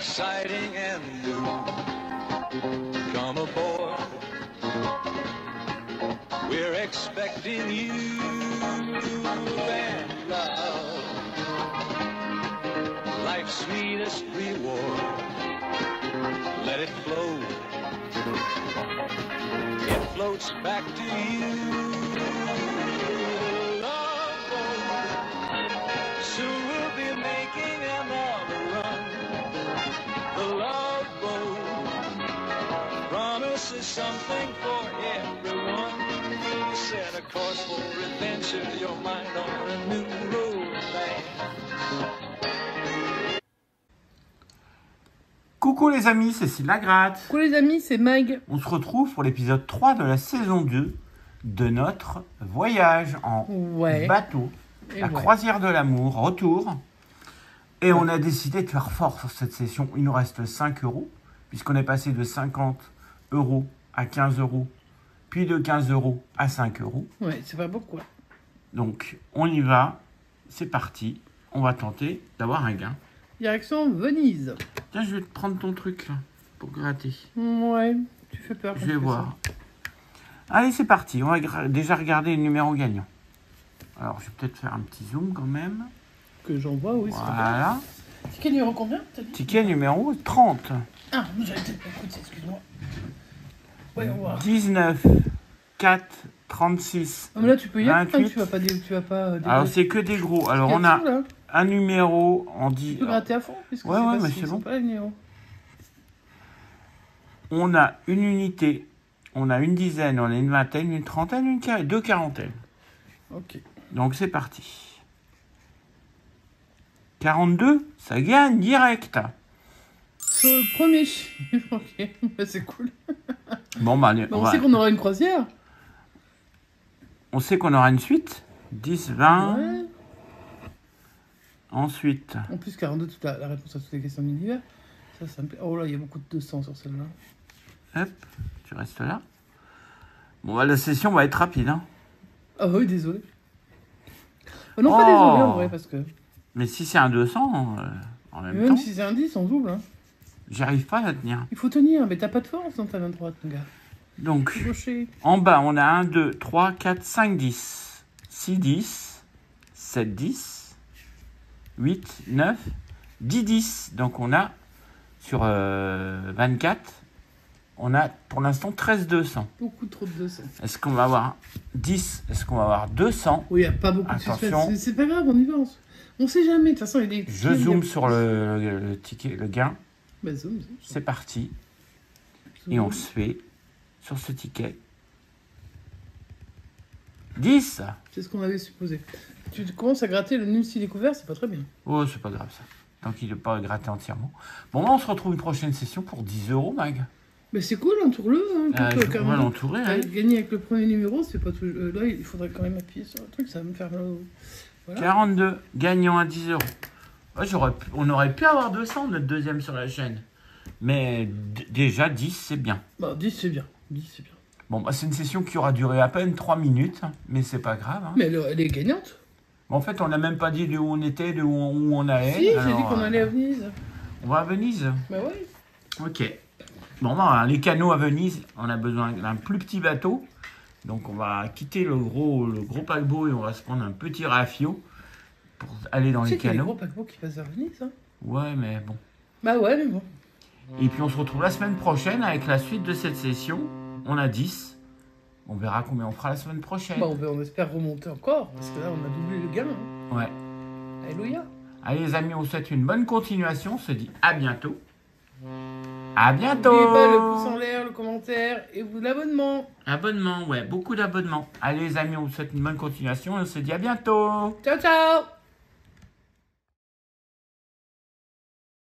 exciting and new. Come aboard, we're expecting you and love, life's sweetest reward. Let it flow, it floats back to you. Love boat, soon we'll be making another run. The love boat promises something for everyone. Set a course for adventure, your mind on a new road. Coucou les amis, c'est Sylvain Gratte. Coucou les amis, c'est Mag. On se retrouve pour l'épisode 3 de la saison 2 de notre voyage en bateau, la croisière de l'amour, retour. Et on a décidé de faire fort sur cette session. Il nous reste 5 euros, puisqu'on est passé de 50 euros à 15 euros, puis de 15 euros à 5 euros. Ouais, c'est pas beaucoup. Donc on y va, c'est parti. On va tenter d'avoir un gain. Direction Venise. Tiens, je vais te prendre ton truc là, pour gratter. Ouais, tu fais peur. Je vais voir. Allez, c'est parti. On va déjà regarder le numéro gagnant. Alors, je vais peut-être faire un petit zoom quand même. Que j'en vois, oui. Voilà. Ticket numéro combien, t'as dit? Ticket numéro 30. Ah, j'avais peut-être pas écouté, excuse-moi. Voyons voir. 19, 4, 36. Ah, mais là, tu peux y aller, 28. tu vas pas Alors, c'est que des gros. Alors, on a un numéro en 10. Tu peux gratter à fond, puisque ouais, mais c'est bon. Pas les numéros. On a une unité, on a une dizaine, on a une vingtaine, une trentaine, deux quarantaines. Ok. Donc, c'est parti. 42, ça gagne direct. Sur le premier chiffre, ok. Bah, c'est cool. Bon, bah, allez, on sait qu'on aura une croisière. On sait qu'on aura une suite. 10, 20. Ouais. Ensuite. En plus, 42, toute la réponse à toutes les questions d'univers. Ça me plaît. Oh là, il y a beaucoup de 200 sur celle-là. Hop, tu restes là. Bon, bah, la session va être rapide. Hein. Ah oui, désolé. Non, pas désolé en vrai, parce que... Mais si c'est un 200, en même temps... Même si c'est un 10, on double. Hein. J'arrive pas à tenir. Il faut tenir, mais t'as pas de force dans ta main droite, mon gars. Donc, gaucher. En bas, on a 1, 2, 3, 4, 5, 10. 6, 10. 7, 10. 8, 9. 10, 10. Donc, on a, sur 24, on a pour l'instant 13 200. Beaucoup trop de 200. Est-ce qu'on va avoir 10? Est-ce qu'on va avoir 200? Oui, il n'y a pas beaucoup de suspense. C'est pas grave, on y va. On sait jamais. De toute façon, il est... Je zoome sur le ticket, le gain. Bah, zoom. C'est parti. Zoom. Et on se fait sur ce ticket 10. C'est ce qu'on avait supposé. Tu commences à gratter le nul s'il est couvert, c'est pas très bien. Oh, c'est pas grave ça. Tant qu'il n'est pas gratté entièrement. Bon, là, on se retrouve une prochaine session pour 10 euros, Mag. Mais c'est cool, entoure-le. Hein, on va l'entourer. Hein. Gagner avec le premier numéro, c'est pas tout. Là, il faudrait quand même appuyer sur le truc, ça va me faire. Voilà. 42, gagnant à 10 euros. Ouais, on aurait pu avoir 200, notre deuxième sur la chaîne. Mais déjà, 10, c'est bien. Bah, 10, c'est bien. 10, c'est bien. Bon, bah, c'est une session qui aura duré à peine 3 minutes, mais c'est pas grave. Hein. Mais elle est gagnante. Bon, en fait, on n'a même pas dit de où on était, de où on allait. Si, j'ai dit qu'on allait à Venise. On va à Venise? Bah oui. Ok. Bon, bah, les canaux à Venise, on a besoin d'un plus petit bateau. Donc, on va quitter le gros paquebot et on va se prendre un petit rafio pour aller dans les canaux. C'est les gros paquebots qui passent à Venise, hein. Ouais, mais bon. Bah ouais, mais bon. Et puis, on se retrouve la semaine prochaine avec la suite de cette session. On a 10. On verra combien on fera la semaine prochaine. Bah, on espère remonter encore, parce que là, on a doublé le gain. Hein. Ouais. Alléluia. Allez, les amis, on vous souhaite une bonne continuation. On se dit à bientôt. À bientôt. N'oubliez pas le pouce en l'air, le commentaire et l'abonnement. Abonnement, ouais, beaucoup d'abonnements. Allez, les amis, on vous souhaite une bonne continuation et on se dit à bientôt. Ciao, ciao.